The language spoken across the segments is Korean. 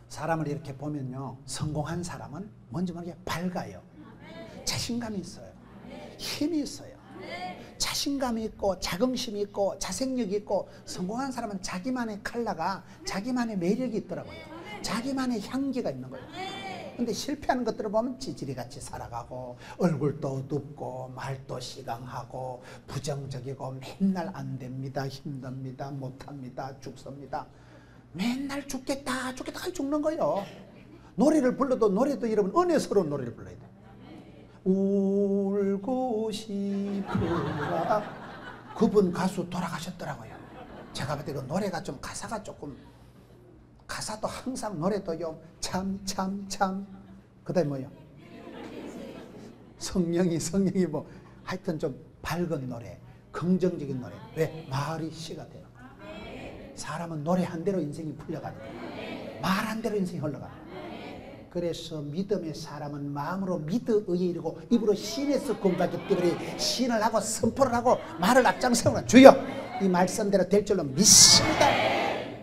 사람을 이렇게 보면요, 성공한 사람은 뭔지 모르게 밝아요. 자신감이 있어요. 힘이 있어요. 자신감이 있고 자긍심이 있고 자생력이 있고, 성공한 사람은 자기만의 컬러가, 자기만의 매력이 있더라고요. 자기만의 향기가 있는 거예요. 근데 실패하는 것들을 보면 찌질이같이 살아가고, 얼굴도 어둡고 말도 시강하고 부정적이고, 맨날 안 됩니다, 힘듭니다, 못합니다, 죽습니다. 맨날 죽겠다 죽겠다 하고 죽는 거예요. 노래를 불러도 노래도 여러분 은혜스러운 노래를 불러야 돼. 울고 싶으라. 그분 가수 돌아가셨더라고요. 제가 볼 때 그 노래가 좀 가사가 조금, 가사도 항상 노래도요, 참 그 다음에 뭐요, 성령이 뭐 하여튼 좀 밝은 노래, 긍정적인 노래. 왜? 말이 시가 돼요. 사람은 노래 한 대로 인생이 풀려가는 거예요. 말 한 대로 인생이 흘러가는 거예요. 그래서 믿음의 사람은 마음으로 믿어 의에 이르고 입으로 신에서 구원받기 때문에 신을 하고 선포를 하고 말을 앞장서는 주여 이 말씀대로 될 줄로 믿습니다.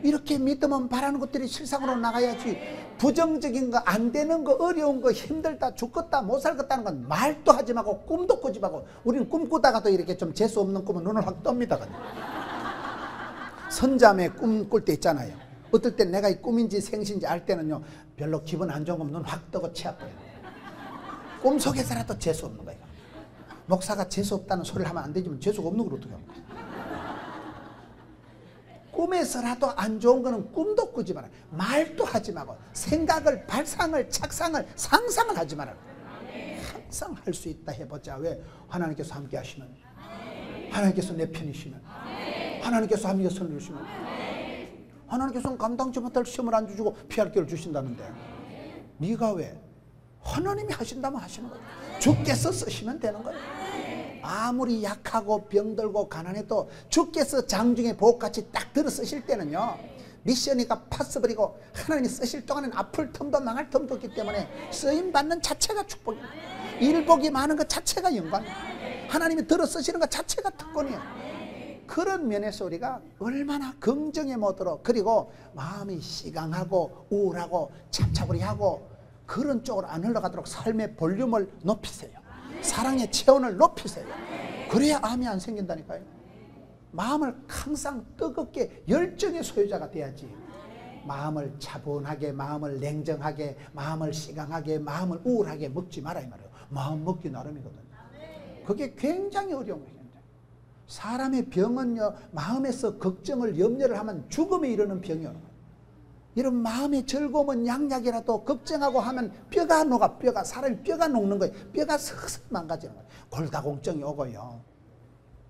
이렇게 믿으면 바라는 것들이 실상으로 나가야지. 부정적인 거, 안 되는 거, 어려운 거, 힘들다, 죽겠다, 못 살겠다는 건 말도 하지 말고 꿈도 꾸지 말고. 우리는 꿈꾸다가도 이렇게 좀 재수 없는 꿈은 눈을 확 떱니다. 선잠에 꿈 꿀 때 있잖아요. 어떨 땐 내가 이 꿈인지 생신지 알 때는요, 별로 기분 안 좋은 거면 눈 확 뜨고 치아버려요. 꿈속에서라도 재수 없는 거예요. 목사가 재수 없다는 소리를 하면 안 되지만 재수가 없는 걸 어떻게 합니까? 꿈에서라도 안 좋은 거는 꿈도 꾸지 마라. 말도 하지 말고 생각을, 발상을, 착상을, 상상을 하지 마라. 항상 할 수 있다 해보자. 왜? 하나님께서 함께 하시면, 하나님께서 내 편이시면, 하나님께서 함께 손을 주시면, 하나님께서는 감당치 못할 시험을 안 주시고 피할 길을 주신다는데, 네가 왜? 하나님이 하신다면 하시는 거예요. 주께서 쓰시면 되는 거예요. 아무리 약하고 병들고 가난해도 주께서 장중에 복같이 딱 들어 쓰실 때는요, 미션이가 파서버리고 하나님이 쓰실 동안은 아플 틈도 망할 틈도 없기 때문에 쓰임받는 자체가 축복이에요. 일복이 많은 것 자체가 영광이에요. 하나님이 들어 쓰시는 것 자체가 특권이에요. 그런 면에서 우리가 얼마나 긍정의 모드로, 그리고 마음이 시강하고 우울하고 참차부리하고 그런 쪽으로 안 흘러가도록 삶의 볼륨을 높이세요. 사랑의 체온을 높이세요. 그래야 암이 안 생긴다니까요. 마음을 항상 뜨겁게 열정의 소유자가 돼야지. 마음을 차분하게, 마음을 냉정하게, 마음을 시강하게, 마음을 우울하게 먹지 마라 이 말이에요. 마음 먹기 나름이거든요. 그게 굉장히 어려운 거예요. 사람의 병은요, 마음에서 걱정을, 염려를 하면 죽음에 이르는 병이에요. 이런 마음의 즐거움은 양약이라도 걱정하고 하면 뼈가 녹아, 뼈가, 사람이 뼈가 녹는 거예요. 뼈가 서서 망가지는 거예요. 골다공증이 오고요,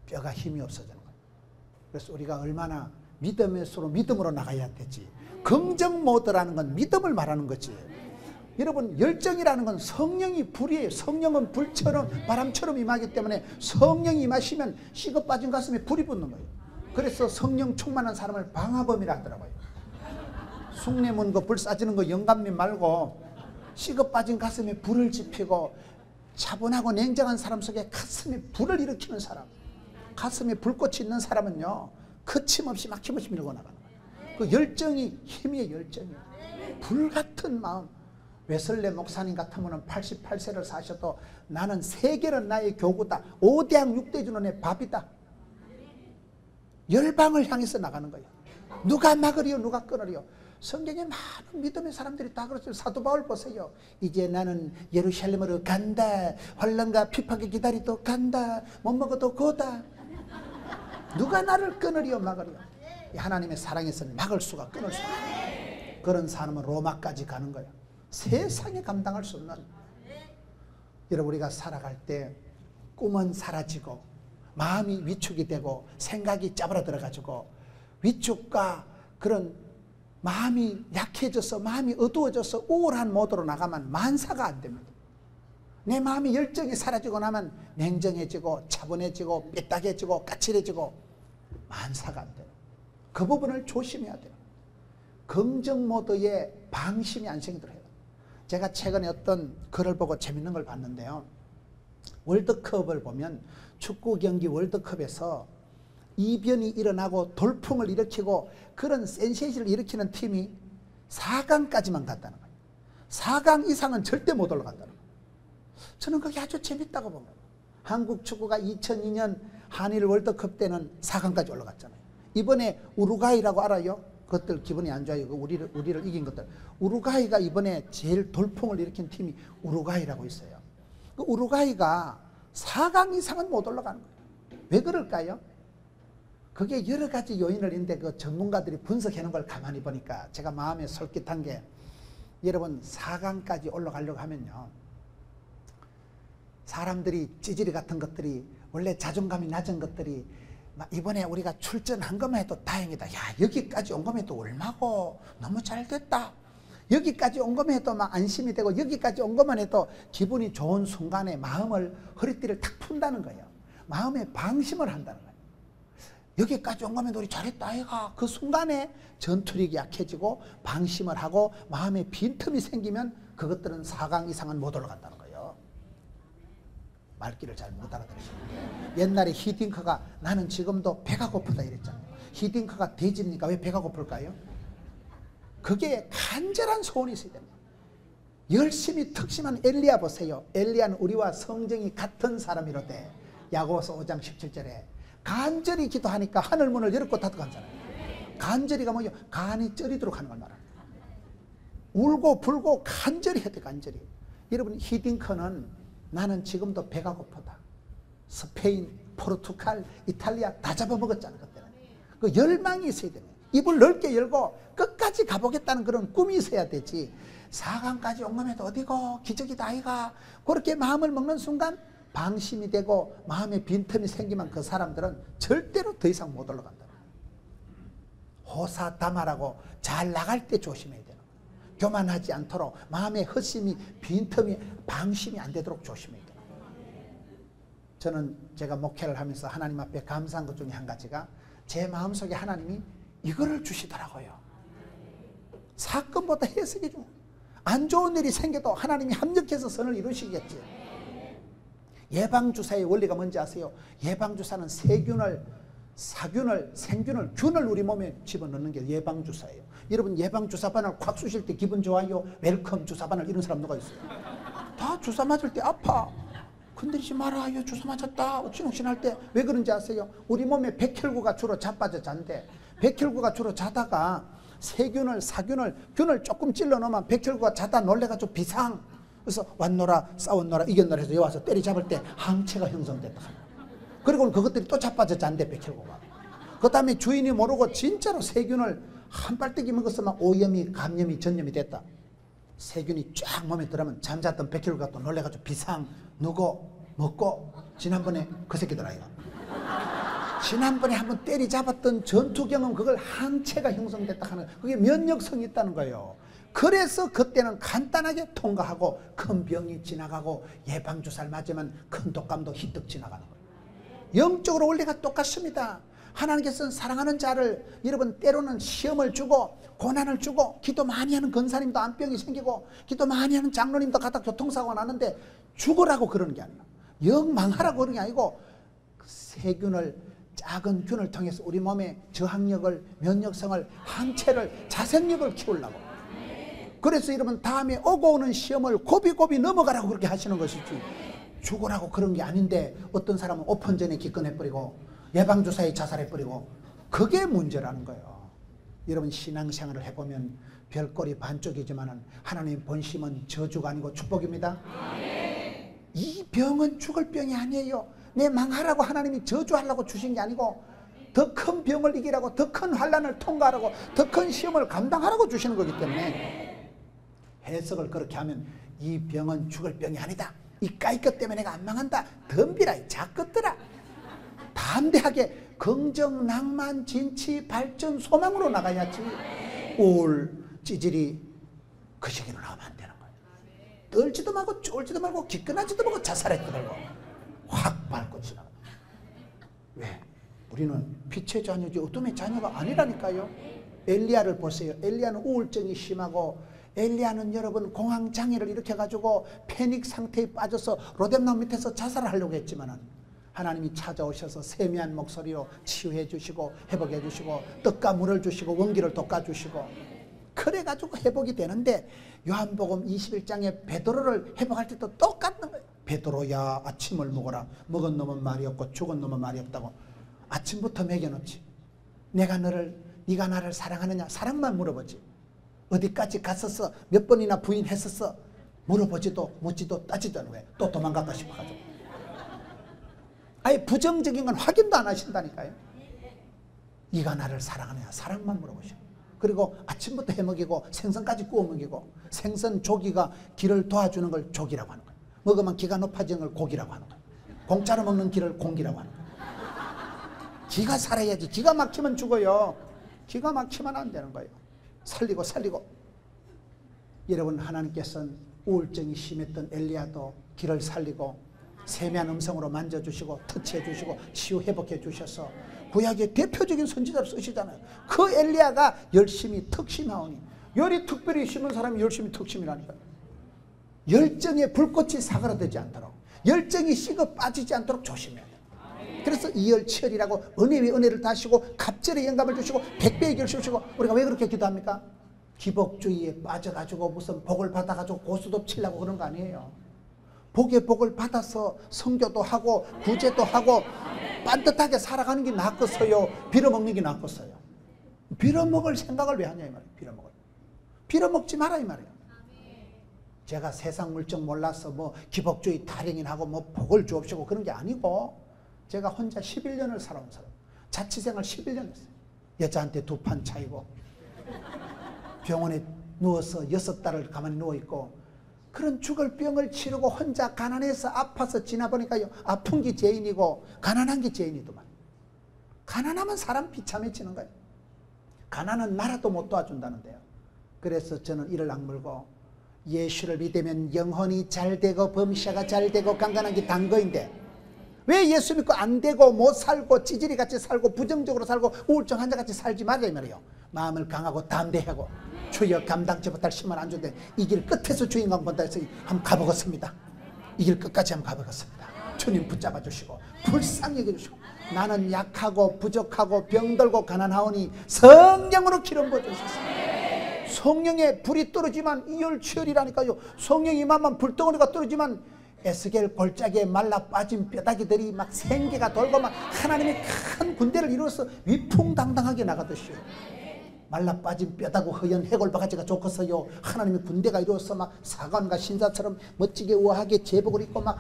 뼈가 힘이 없어지는 거예요. 그래서 우리가 얼마나 믿음에서 믿음으로 나가야 되지. 긍정 모드라는 건 믿음을 말하는 거지. 여러분, 열정이라는 건 성령이 불이에요. 성령은 불처럼 바람처럼 임하기 때문에 성령이 임하시면 식어 빠진 가슴에 불이 붙는 거예요. 그래서 성령 충만한 사람을 방화범이라 하더라고요. 숭례문 거 불 싸지는 거 영감님 말고 식어 빠진 가슴에 불을 지피고 차분하고 냉정한 사람 속에 가슴에 불을 일으키는 사람, 가슴에 불꽃이 있는 사람은요, 거침없이 막힘없이 밀고 나가는 거예요. 그 열정이 힘의 열정이에요. 불같은 마음. 웨슬레 목사님 같으면 88세를 사셔도 나는 세계는 나의 교구다, 5대학 6대주는 내 밥이다, 열방을 향해서 나가는 거예요. 누가 막으리요, 누가 끊으리요. 성경에 많은 믿음의 사람들이 다 그렇죠. 사도 바울 보세요. 이제 나는 예루살렘으로 간다, 환난과 핍박을 기다리도 간다, 못 먹어도 고다. 누가 나를 끊으리요, 막으리요. 하나님의 사랑에서는 막을 수가, 끊을 수가. 그런 사람은 로마까지 가는 거예요. 세상에 감당할 수 없는. 여러분, 우리가 살아갈 때 꿈은 사라지고 마음이 위축이 되고 생각이 짜부러들어가지고 위축과 그런 마음이 약해져서, 마음이 어두워져서 우울한 모드로 나가면 만사가 안 됩니다. 내 마음이 열정이 사라지고 나면 냉정해지고 차분해지고 삐딱해지고 까칠해지고 만사가 안 돼요. 그 부분을 조심해야 돼요. 긍정 모드에 방심이 안 생기도록 해요. 제가 최근에 어떤 글을 보고 재밌는 걸 봤는데요. 월드컵을 보면 축구 경기 월드컵에서 이변이 일어나고 돌풍을 일으키고 그런 센세이션을 일으키는 팀이 4강까지만 갔다는 거예요. 4강 이상은 절대 못 올라간다는 거예요. 저는 그게 아주 재밌다고 봅니다. 한국 축구가 2002년 한일 월드컵 때는 4강까지 올라갔잖아요. 이번에 우루과이라고 알아요? 그것들 기분이 안 좋아요. 우리를 이긴 것들. 우루과이가 이번에 제일 돌풍을 일으킨 팀이 우루과이라고 있어요. 그 우루과이가 4강 이상은 못 올라가는 거예요. 왜 그럴까요? 그게 여러 가지 요인을 있는데 그 전문가들이 분석해 놓은 걸 가만히 보니까 제가 마음에 솔깃한 게, 여러분 4강까지 올라가려고 하면요, 사람들이 찌질이 같은 것들이, 원래 자존감이 낮은 것들이 이번에 우리가 출전한 것만 해도 다행이다. 야, 여기까지 온 것만 해도 얼마고 너무 잘 됐다. 여기까지 온 것만 해도 막 안심이 되고, 여기까지 온 것만 해도 기분이 좋은 순간에 마음을, 허리띠를 탁 푼다는 거예요. 마음에 방심을 한다는 거예요. 여기까지 온 거면 우리 잘했다 아이가. 그 순간에 전투력이 약해지고 방심을 하고 마음에 빈틈이 생기면 그것들은 4강 이상은 못 올라간다는 거예요. 말귀를 잘 못 알아들으시는데, 옛날에 히딩크가 나는 지금도 배가 고프다 이랬잖아요. 히딩크가 돼지입니까? 왜 배가 고플까요? 그게 간절한 소원이 있어야 됩니다. 열심히 특심한 엘리야 보세요. 엘리야는 우리와 성정이 같은 사람이로되, 야고보서 5장 17절에 간절히 기도하니까 하늘 문을 열었고 닫고 하잖아요. 간절히가 뭐예요? 간이 쩌리도록 하는 걸 말합니다. 울고 불고 간절히 해야 돼, 간절히. 여러분, 히딩크는 나는 지금도 배가 고프다. 스페인, 포르투갈, 이탈리아 다 잡아먹었잖아요, 그때는. 그 열망이 있어야 됩니다. 입을 넓게 열고 끝까지 가보겠다는 그런 꿈이 있어야 되지. 4강까지 온 거면 어디고 기적이다 아이가. 그렇게 마음을 먹는 순간 방심이 되고 마음에 빈틈이 생기면 그 사람들은 절대로 더 이상 못 올라간다. 호사다마라고 잘 나갈 때 조심해야 되는 거예요. 교만하지 않도록 마음에 허심이, 빈틈이, 방심이 안 되도록 조심해야 되는 거예요. 저는 제가 목회를 하면서 하나님 앞에 감사한 것 중에 한 가지가, 제 마음속에 하나님이 이거를 주시더라고요. 사건보다 해석이 좀 안 좋은 일이 생겨도 하나님이 합력해서 선을 이루시겠지. 예방주사의 원리가 뭔지 아세요? 예방주사는 세균을, 사균을, 생균을, 균을 우리 몸에 집어넣는 게 예방주사예요. 여러분, 예방주사바늘 콱 쑤실 때 기분 좋아요? 웰컴 주사바늘 이런 사람 누가 있어요? 다 주사 맞을 때 아파. 건드리지 말아요. 주사 맞았다. 욱신욱신할 때. 왜 그런지 아세요? 우리 몸에 백혈구가 주로 자빠져 잔대. 백혈구가 주로 자다가 세균을, 사균을, 균을 조금 찔러 넣으면 백혈구가 자다 놀래가지고 비상. 그래서 왔노라, 싸웠노라, 이겼노라 해서 여기 와서 때리잡을 때 항체가 형성됐다. 그리고 그것들이 또 자빠져 잔대, 백혈구가. 그 다음에 주인이 모르고 진짜로 세균을 한 빨대기 먹었으면 오염이, 감염이, 전염이 됐다. 세균이 쫙 몸에 들어가면 잠잤던 백혈구가 또 놀래가지고 비상, 누고, 먹고. 지난번에 그 새끼들 아이가. 지난번에 한번 때리잡았던 전투 경험, 그걸 항체가 형성됐다 하는, 그게 면역성이 있다는 거예요. 그래서 그때는 간단하게 통과하고 큰 병이 지나가고 예방주사를 맞으면 큰 독감도 희뜩 지나가는 거예요. 영적으로 원리가 똑같습니다. 하나님께서는 사랑하는 자를, 여러분, 때로는 시험을 주고 고난을 주고, 기도 많이 하는 권사님도 암병이 생기고 기도 많이 하는 장로님도 가다 교통사고가 나는데 죽으라고 그러는 게 아니에요. 영 망하라고 그러는 게 아니고, 세균을, 작은 균을 통해서 우리 몸의 저항력을, 면역성을, 항체를, 자생력을 키우려고. 그래서 여러분, 다음에 오고 오는 시험을 고비고비 넘어가라고 그렇게 하시는 것이지, 죽으라고 그런 게 아닌데 어떤 사람은 오픈전에 기권해버리고 예방주사에 자살해버리고, 그게 문제라는 거예요. 여러분, 신앙생활을 해보면 별꼴이 반쪽이지만 하나님의 본심은 저주가 아니고 축복입니다. 이 병은 죽을 병이 아니에요. 내 망하라고 하나님이 저주하려고 주신 게 아니고, 더 큰 병을 이기라고, 더 큰 환난을 통과하라고, 더 큰 시험을 감당하라고 주시는 거기 때문에, 해석을 그렇게 하면 이 병은 죽을 병이 아니다. 이 까이것 때문에 내가 안 망한다. 덤비라, 이 작것들아. 담대하게 긍정, 낭만, 진치, 발전, 소망으로 나가야지. 우울, 찌질이 그 시기로 나오면 안 되는 거예요. 떨지도 말고 쫄지도 말고 기끈하지도 말고 자살했도 말고 확 밟고 지나가. 왜? 우리는 빛의 자녀지 어둠의 자녀가 아니라니까요. 엘리야를 보세요. 엘리야는 우울증이 심하고, 엘리야는 여러분 공황장애를 일으켜가지고 패닉 상태에 빠져서 로뎀나무 밑에서 자살을 하려고 했지만은, 하나님이 찾아오셔서 세미한 목소리로 치유해 주시고 회복해 주시고 떡과 물을 주시고 원기를 돋궈 주시고, 그 그래가지고 회복이 되는데 요한복음 21장에 베드로를 회복할 때도 똑같은 거예요. 베드로야 아침을 먹어라. 먹은 놈은 말이 없고 죽은 놈은 말이 없다고. 아침부터 먹여놓지. 네가 나를 사랑하느냐? 사랑만 물어보지. 어디까지 갔었어? 몇 번이나 부인했었어? 물어보지도 묻지도 따지도 않은 거예요. 또 도망갈까 싶어가지고. 아예 부정적인 건 확인도 안 하신다니까요. 네가 나를 사랑하느냐? 사랑만 물어보시고. 그리고 아침부터 해먹이고 생선까지 구워 먹이고, 생선 조기가 기를 도와주는 걸 조기라고 하는 거예요. 먹으면 기가 높아지는 걸 고기라고 하는 거예요. 공짜로 먹는 기를 공기라고 하는 거예요. 기가 살아야지. 기가 막히면 죽어요. 기가 막히면 안 되는 거예요. 살리고. 여러분, 하나님께서는 우울증이 심했던 엘리야도 기를 살리고 세미한 음성으로 만져주시고 터치해주시고 치유 회복해 주셔서 구약의 대표적인 선지자로 쓰시잖아요. 그 엘리야가 열심히 특심하오니, 열이 특별히 심은 사람이 열심히 특심이라니까요. 열정의 불꽃이 사그라들지 않도록, 열정이 식어 빠지지 않도록 조심해야 돼요. 그래서 이열치열이라고 은혜 위에 은혜를 다시고 갑절의 영감을 주시고 백배의 결실을 주시고. 우리가 왜 그렇게 기도합니까? 기복주의에 빠져가지고 무슨 복을 받아가지고 고수도 치려고 그런 거 아니에요. 복의 복을 받아서 성교도 하고 구제도 하고 반듯하게 살아가는 게 낫겠어요? 빌어먹는 게 낫겠어요? 빌어먹을 생각을 왜 하냐 이 말이에요. 빌어먹지 마라 이 말이에요. 제가 세상 물정 몰라서 뭐 기복주의 타령인하고 뭐 복을 주옵시고 그런 게 아니고, 제가 혼자 11년을 살아온 사람, 자취생활 11년 했어요. 여자한테 2판 차이고 병원에 누워서 6달을 가만히 누워있고, 그런 죽을 병을 치르고 혼자 가난해서 아파서 지나보니까요, 아픈 게 죄인이고 가난한 게 죄인이더만. 가난하면 사람 비참해지는 거예요. 가난은 나라도 못 도와준다는데요. 그래서 저는 이를 악물고, 예수를 믿으면 영혼이 잘 되고 범시가 잘 되고 강간한 게 단거인데 왜 예수 믿고 안 되고 못 살고 찌질이 같이 살고 부정적으로 살고 우울증 환자같이 살지 말자 이 말이에요. 마음을 강하고 담대하고 주여 감당치 못할 힘을 안 주는데 이 길 끝에서 주인공 본다 해서 한번 가보겠습니다. 이 길 끝까지 한번 가보겠습니다. 주님 붙잡아 주시고 불쌍히 여겨주시고, 나는 약하고 부족하고 병들고 가난하오니 성령으로 기름 부어주소서. 성령의 불이 떨어지만 이열치열이라니까요. 성령 임하면 불덩어리가 떨어지만 에스겔 골짜기에 말라 빠진 뼈다귀들이 막 생기가 돌고 막 하나님의 큰 군대를 이루어서 위풍당당하게 나가듯이요. 말라 빠진 뼈다귀 허연 해골바가지가 좋겠어요. 하나님의 군대가 이루어서 막 사관과 신사처럼 멋지게 우아하게 제복을 입고 막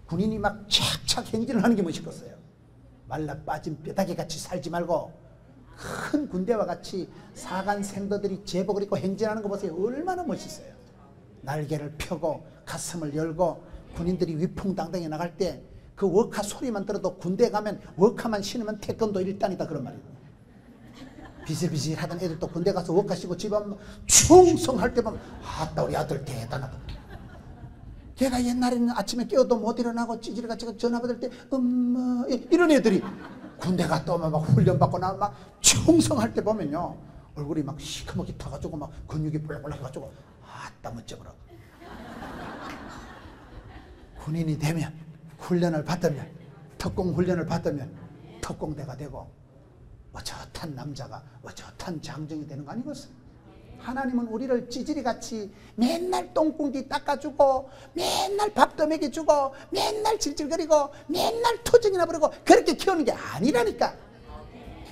군인이 막 착착 행진을 하는 게 멋있겠어요. 말라 빠진 뼈다귀 같이 살지 말고 큰 군대와 같이 사관 생도들이 제복을 입고 행진하는 거 보세요. 얼마나 멋있어요. 날개를 펴고 가슴을 열고 군인들이 위풍당당히 나갈 때 그 워카 소리만 들어도 군대 가면 워카만 신으면 태권도 1단이다 그런 말이에요. 비실비실 하던 애들도 군대 가서 워카 신고 집에 오면 충성할 때 보면 아따 우리 아들 대단하다. 걔가 옛날에는 아침에 깨어도 못 일어나고 찌질이같이 전화 받을 때 엄마 이런 애들이 군대 갔다 오면 막 훈련받고 나면 막 충성할 때 보면요, 얼굴이 막 시커멓게 타가지고 막 근육이 볼락볼락 해가지고 아따 멋져버려. 군인이 되면 훈련을 받으면 특공 훈련을 받으면 특공대가 되고 어젓한 남자가 어젓한 장정이 되는 거 아니겠어요? 하나님은 우리를 찌질이같이 맨날 똥궁디 닦아주고 맨날 밥도 먹여주고 맨날 질질거리고 맨날 토정이나 부리고 그렇게 키우는 게 아니라니까.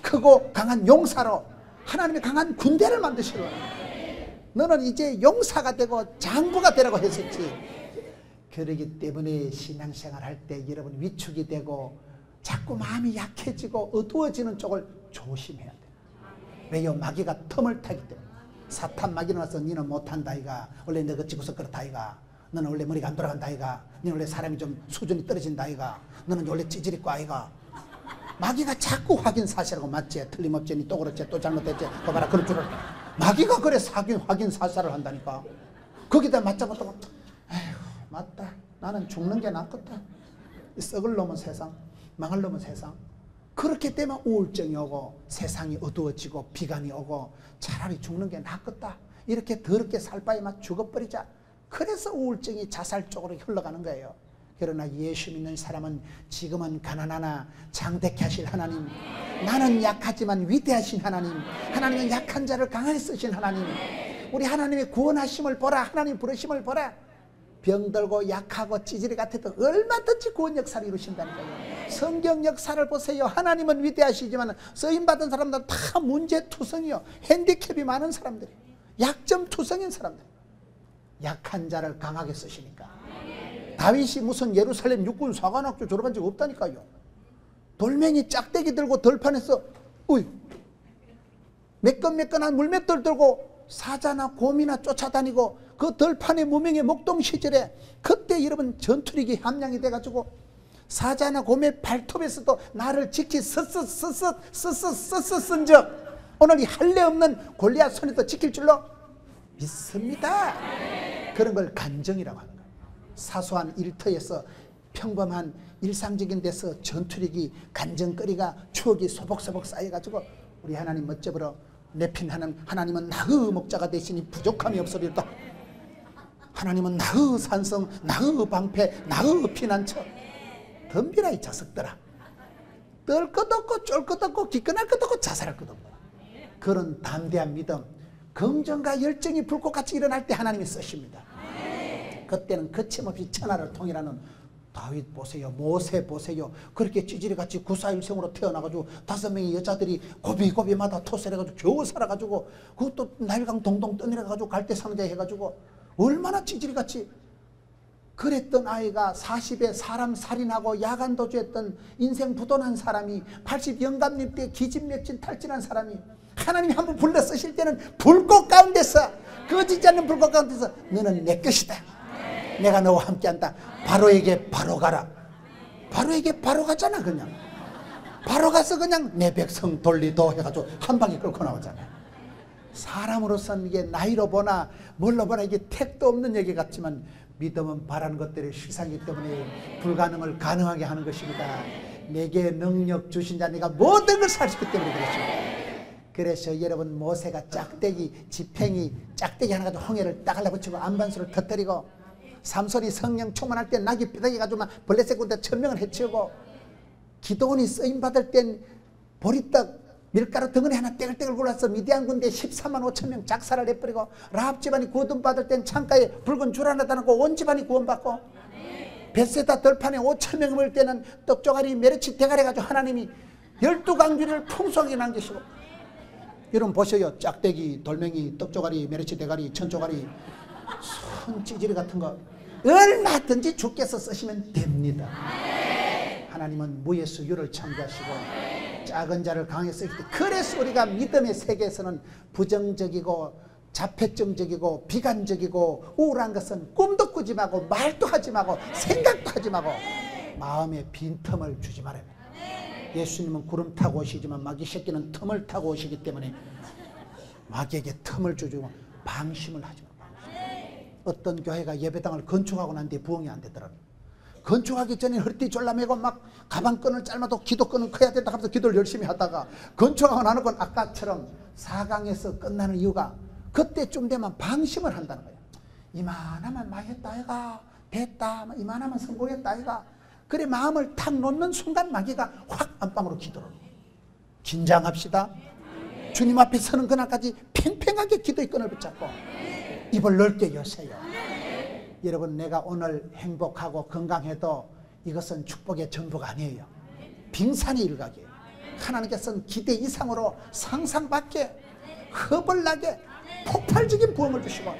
크고 강한 용사로 하나님의 강한 군대를 만드시러 너는 이제 용사가 되고 장부가 되라고 했었지. 그러기 때문에 신앙생활 할 때 여러분 위축이 되고 자꾸 마음이 약해지고 어두워지는 쪽을 조심해야 돼요. 왜요? 마귀가 틈을 타기 때문에. 사탄 마귀는 와서 니는 못한다 이가, 원래 너가 지구서 그렇다 이가, 너는 원래 머리가 안 돌아간다 이가, 너는 원래 사람이 좀 수준이 떨어진다 이가, 너는 원래 찌질있고 아이가. 마귀가 자꾸 확인 사실하고 맞지? 틀림없지? 니 또 그렇지? 또 잘못됐지? 그 봐라 그럴 줄을. 마귀가 그래 확인 사살을 한다니까. 거기다 맞잡았다고 에휴 맞다 나는 죽는 게 낫겠다. 썩을 놈은 세상, 망할 놈은 세상. 그렇게 되면 우울증이 오고 세상이 어두워지고 비관이 오고 차라리 죽는 게 낫겠다. 이렇게 더럽게 살 바에 막 죽어버리자. 그래서 우울증이 자살 쪽으로 흘러가는 거예요. 그러나 예수 믿는 사람은 지금은 가난하나 장대케 하실 하나님, 나는 약하지만 위대하신 하나님, 하나님은 약한 자를 강하게 쓰신 하나님, 우리 하나님의 구원하심을 보라, 하나님 부르심을 보라. 병들고 약하고 찌질이 같아도 얼마든지 구원 역사를 이루신다니까요. 성경 역사를 보세요. 하나님은 위대하시지만 쓰임받은 사람들은 다 문제투성이요, 핸디캡이 많은 사람들이, 약점투성인 사람들, 약한 자를 강하게 쓰시니까. 다윗이 무슨 예루살렘 육군 사관학교 졸업한 적 없다니까요. 돌멩이 짝대기 들고 들판에서 매끈매끈한 물맷돌 들고 사자나 곰이나 쫓아다니고, 그 들판의 무명의 목동 시절에 그때 여러분 전투력이 함량이 돼가지고 사자나 곰의 발톱에서도 나를 지키 쓴 적, 오늘 이 할례 없는 골리앗 손에도 지킬 줄로 믿습니다. 그런 걸 간정이라고 하는 거예요. 사소한 일터에서, 평범한 일상적인 데서 전투력이, 간정거리가, 추억이 소복소복 쌓여가지고 우리 하나님 멋져버려 내핀 하나님은 나의 목자가 되시니 부족함이 없으리로다. 하나님은 나의 산성, 나의 방패, 나의 피난처. 덤비라 이 자석들아. 떨 것 없고 쫄 것 없고 기권할 것 없고 자살할 것 없고, 그런 담대한 믿음, 긍정과 열정이 불꽃같이 일어날 때 하나님이 쓰십니다. 그때는 거침없이 천하를 통일하는 다윗 보세요, 모세 보세요. 그렇게 찌질이같이 구사일생으로 태어나가지고 5명의 여자들이 고비고비마다 토설해가지고 겨우 살아가지고, 그것도 나일강 동동 떠내려가지고 갈대상자 해가지고 얼마나 찌질이같이 그랬던 아이가 40에 사람 살인하고 야간 도주했던 인생 부도난 사람이, 80 영감님 때 기진맥진 탈진한 사람이, 하나님이 한번 불러 쓰실 때는 불꽃 가운데서, 꺼지지 않는 불꽃 가운데서 너는 내 것이다, 내가 너와 함께한다, 바로에게 바로 가라. 바로에게 바로 가잖아. 그냥 바로 가서 그냥 내 백성 돌리도 해가지고 한 방에 끌고 나오잖아요. 사람으로서는 이게 나이로 보나 뭘로 보나 이게 택도 없는 얘기 같지만, 믿음은 바라는 것들의 실상이기 때문에 불가능을 가능하게 하는 것입니다. 내게 능력 주신 자, 내가 모든 걸 살 수 있기 때문에 그렇습니다. 그래서 여러분, 모세가 짝대기, 지팽이 짝대기 하나 가지고 홍해를 딱 갈라붙이고 안반수를 터뜨리고, 삼손이 성령 충만할 때 낙이 삐딱이 가지고 막 블레셋 군대 1000명을 해치우고, 기도원이 쓰임받을 땐 보리떡 밀가루 덩어리 하나 떼글떼글 굴러서 미디안 군대 14만 5천 명 작살을 내버리고, 라합 집안이 구원받을 땐 창가에 붉은 줄 하나 다놓고 온 집안이 구원받고, 벳세다 들판에 5천 명이 모일 때는 떡조가리 메르치 대가리 가지고 하나님이 12강주리를 풍성하게 남기시고. 여러분 보셔요. 짝대기, 돌멩이, 떡조가리, 메르치 대가리, 천조가리, 손찌질이 같은 거 얼마든지 주께서 쓰시면 됩니다. 하나님은 무예수 유를 창조하시고 작은 자를 강하게 쓰기 때문에, 그래서 우리가 믿음의 세계에서는 부정적이고 자폐증적이고 비관적이고 우울한 것은 꿈도 꾸지 말고 말도 하지 말고 생각도 하지 말고 마음에 빈틈을 주지 말아요. 예수님은 구름 타고 오시지만 마귀 새끼는 틈을 타고 오시기 때문에 마귀에게 틈을 주고 방심을 하지 말아요. 어떤 교회가 예배당을 건축하고 난 뒤에 부흥이 안 되더라고요. 건축하기 전에 허리띠 졸라매고 막 가방끈을 짧아도 기도끈은 커야 된다 하면서 기도를 열심히 하다가, 건축하고 나는 건 아까처럼 4강에서 끝나는 이유가 그때쯤 되면 방심을 한다는 거예요. 이만하면 많이 했다 아이가, 됐다, 이만하면 성공했다 아이가. 그래 마음을 탁 놓는 순간 마귀가 확 안방으로 기도를. 긴장합시다. 주님 앞에 서는 그날까지 팽팽하게 기도의 끈을 붙잡고 입을 넓게 여세요. 여러분, 내가 오늘 행복하고 건강해도 이것은 축복의 전부가 아니에요. 빙산의 일각이에요. 하나님께서는 기대 이상으로 상상 밖에 허벌나게 폭발적인 부흥을 주시고,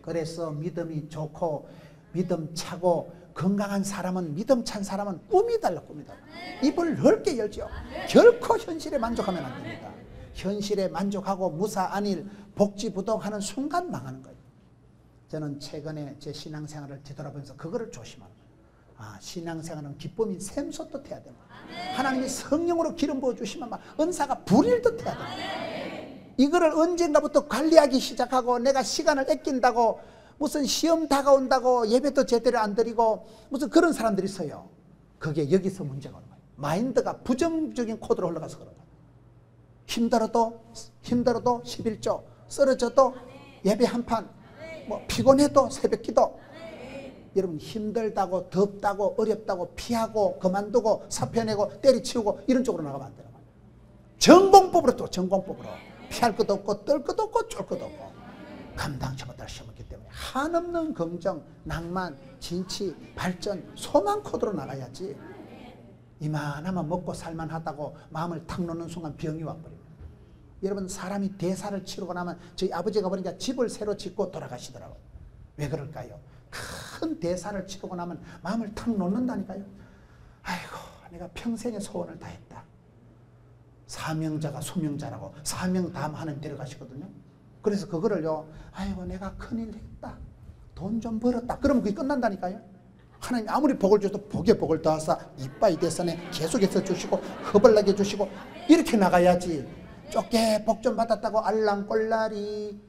그래서 믿음이 좋고 믿음 차고 건강한 사람은, 믿음 찬 사람은 꿈이 달라, 꿈이 달라. 입을 넓게 열죠. 결코 현실에 만족하면 안 됩니다. 현실에 만족하고 무사 안일 복지부동하는 순간 망하는 거예요. 저는 최근에 제 신앙생활을 뒤돌아보면서 그거를 조심하는 거예요. 신앙생활은 기쁨이 샘솟듯 해야 됩니다. 하나님이 성령으로 기름 부어주시면 막 은사가 불일듯 해야 됩니다. 이거를 언젠가부터 관리하기 시작하고, 내가 시간을 아낀다고 무슨 시험 다가온다고 예배도 제대로 안 드리고 무슨 그런 사람들이 있어요. 그게 여기서 문제가 오는 거예요. 마인드가 부정적인 코드로 흘러가서 그런 거예요. 힘들어도 11조, 쓰러져도 예배 한판, 뭐 피곤해도 새벽기도, 여러분 힘들다고 덥다고 어렵다고 피하고 그만두고 사표내고 때리치우고 이런 쪽으로 나가면 안 되는 거예요. 전공법으로 또 전공법으로 피할 것도 없고 뜰 것도 없고 쫄 것도 없고 감당치 못할 시험이기 때문에 한없는 긍정, 낭만, 진치, 발전, 소망 코드로 나가야지 이만하면 먹고 살만하다고 마음을 탁 놓는 순간 병이 와버립니다. 여러분 사람이 대사를 치르고 나면 저희 아버지가 보니까 집을 새로 짓고 돌아가시더라고요. 왜 그럴까요? 큰 대사를 치르고 나면 마음을 탁 놓는다니까요. 아이고 내가 평생의 소원을 다했다. 사명자가 소명자라고 사명 다음 하나님 데려가시거든요. 그래서 그거를요 아이고 내가 큰일 했다. 돈 좀 벌었다. 그러면 그게 끝난다니까요. 하나님 아무리 복을 줘도 복에 복을 더하사 이빠이 대선에 계속해서 주시고 허벌나게 주시고 이렇게 나가야지 좁게 복 좀 받았다고 알랑꼴라리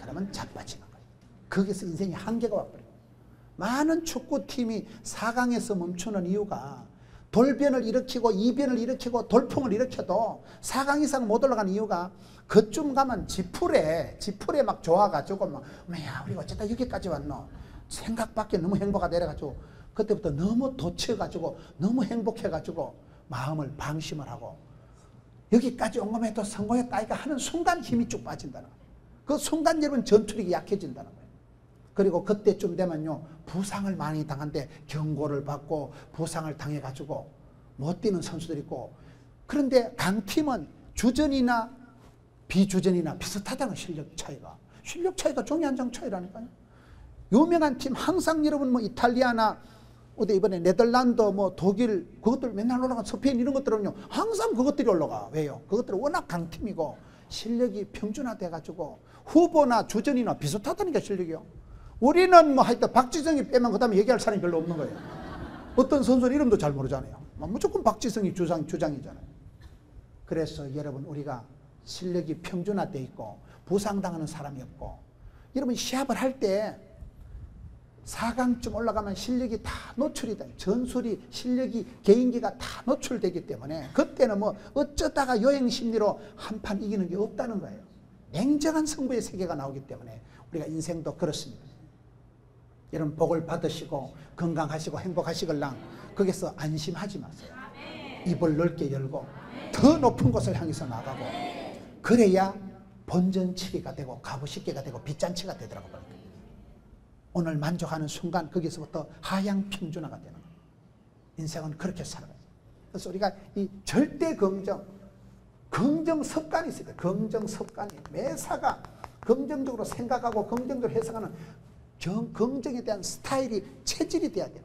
그러면 자빠지는 거예요. 거기서 인생이 한계가 와버려요. 많은 축구팀이 4강에서 멈추는 이유가 돌변을 일으키고 이변을 일으키고 돌풍을 일으켜도 4강 이상 못 올라가는 이유가 그쯤 가면 지풀에 막 좋아가지고 막 야 우리가 어쨌다 여기까지 왔노 생각밖에 너무 행복하다 내려가지고 그때부터 너무 도취해가지고 너무 행복해가지고 마음을 방심을 하고 여기까지 온 거면 또 성공했다 아이가 하는 순간 힘이 쭉 빠진다는 거예요. 그 순간 여러분 전투력이 약해진다는 거예요. 그리고 그때쯤 되면요 부상을 많이 당한데 경고를 받고 부상을 당해가지고 못 뛰는 선수들이 있고 그런데 강팀은 주전이나 비주전이나 비슷하다는 실력 차이가 종이 한 장 차이라니까요. 유명한 팀 항상 여러분 뭐 이탈리아나 어디 이번에 네덜란드 뭐 독일 그것들 맨날 올라가 스페인 이런 것들은요 항상 그것들이 올라가. 왜요? 그것들은 워낙 강팀이고 실력이 평준화돼 가지고 후보나 주전이나 비슷하다니까 실력이요. 우리는 뭐 하여튼 박지성이 빼면 그 다음에 얘기할 사람이 별로 없는 거예요. 어떤 선수는 이름도 잘 모르잖아요. 무조건 박지성이 주장이잖아요. 그래서 여러분 우리가 실력이 평준화돼 있고 부상당하는 사람이 없고 여러분 시합을 할 때 4강쯤 올라가면 실력이 다 노출이 돼. 전술이 실력이 개인기가 다 노출되기 때문에 그때는 뭐 어쩌다가 여행심리로 한 판 이기는 게 없다는 거예요. 냉정한 승부의 세계가 나오기 때문에 우리가 인생도 그렇습니다. 여러분 복을 받으시고 건강하시고 행복하시걸랑 거기서 안심하지 마세요. 입을 넓게 열고 더 높은 곳을 향해서 나가고 그래야 본전치기가 되고 가부식기가 되고 빚잔치가 되더라고요. 오늘 만족하는 순간 거기서부터 하향 평준화가 되는 거예요. 인생은 그렇게 살아가요. 그래서 우리가 이 절대 긍정 습관이 있어요. 긍정 습관이 매사가 긍정적으로 생각하고 긍정적으로 해석하는 긍정에 대한 스타일이 체질이 돼야 돼요.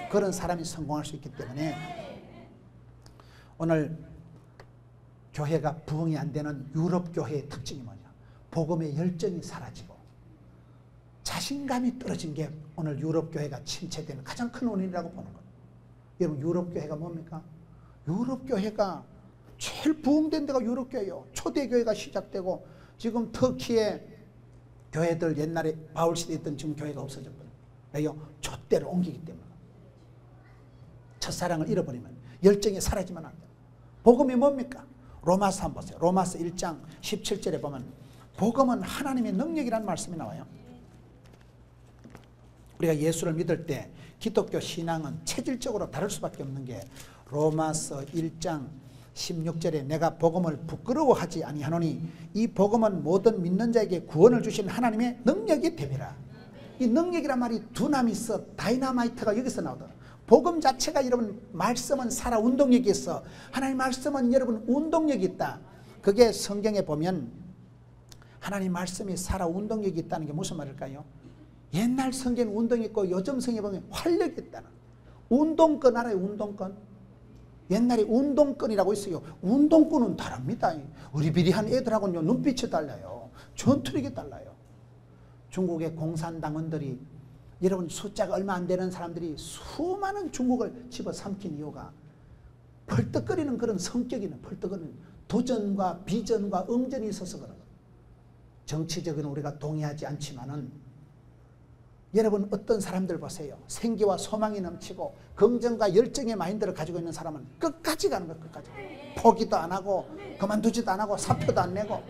그런 사람이 성공할 수 있기 때문에 오늘 교회가 부흥이 안 되는 유럽 교회의 특징이 뭐냐? 복음의 열정이 사라지고 자신감이 떨어진 게 오늘 유럽 교회가 침체되는 가장 큰 원인이라고 보는 거예요. 여러분 유럽 교회가 뭡니까? 유럽 교회가 제일 부흥된 데가 유럽 교회예요. 초대 교회가 시작되고 지금 터키에 교회들 옛날에 바울 시대에 있던 지금 교회가 없어졌거든요. 왜요? 촛대를 옮기기 때문에. 첫사랑을 잃어버리면 열정이 사라지면 안 돼요. 복음이 뭡니까? 로마서 한번 보세요. 로마서 1장 17절에 보면 복음은 하나님의 능력이라는 말씀이 나와요. 우리가 예수를 믿을 때 기독교 신앙은 체질적으로 다를 수밖에 없는 게 로마서 1장 16절에 내가 복음을 부끄러워하지 아니하노니 이 복음은 모든 믿는 자에게 구원을 주신 하나님의 능력이 됨이라. 이 능력이란 말이 두나미스, 다이나마이트가 여기서 나오더라. 복음 자체가 여러분 말씀은 살아 운동력이 있어. 하나님 말씀은 여러분 운동력이 있다. 그게 성경에 보면 하나님 말씀이 살아 운동력이 있다는 게 무슨 말일까요? 옛날 성경은 운동이 있고 요즘 성경에 보면 활력이 있다는. 운동권 알아요? 운동권? 옛날에 운동권이라고 있어요. 운동권은 다릅니다. 어리비리한 애들하고는 눈빛이 달라요. 전투력이 달라요. 중국의 공산당원들이 여러분 숫자가 얼마 안 되는 사람들이 수많은 중국을 집어삼킨 이유가 펄떡거리는 그런 성격이 있는 펄떡거리는 도전과 비전과 응전이 있어서 그런 거예요. 정치적으로 우리가 동의하지 않지만은 여러분 어떤 사람들 보세요. 생기와 소망이 넘치고 긍정과 열정의 마인드를 가지고 있는 사람은 끝까지 가는 거예요. 끝까지. 포기도 안 하고 그만두지도 안 하고 사표도 안 내고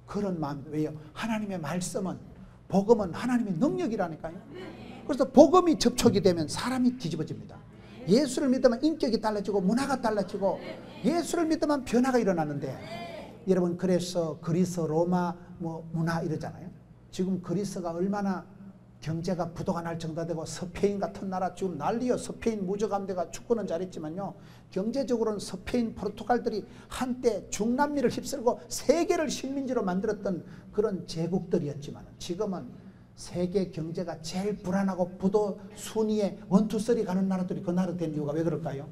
그런 마음. 왜요? 하나님의 말씀은 복음은 하나님의 능력이라니까요. 그래서 복음이 접촉이 되면 사람이 뒤집어집니다. 예수를 믿으면 인격이 달라지고 문화가 달라지고 예수를 믿으면 변화가 일어나는데 여러분 그래서 그리스 로마 문화 이러잖아요. 지금 그리스가 얼마나 경제가 부도가 날 정도 되고 스페인 같은 나라 지금 난리요. 스페인 무적함대가 축구는 잘했지만요. 경제적으로는 스페인 포르투갈들이 한때 중남미를 휩쓸고 세계를 식민지로 만들었던 그런 제국들이었지만 지금은 세계 경제가 제일 불안하고 부도 순위에 1, 2, 3 가는 나라들이 그 나라 된 이유가 왜 그럴까요?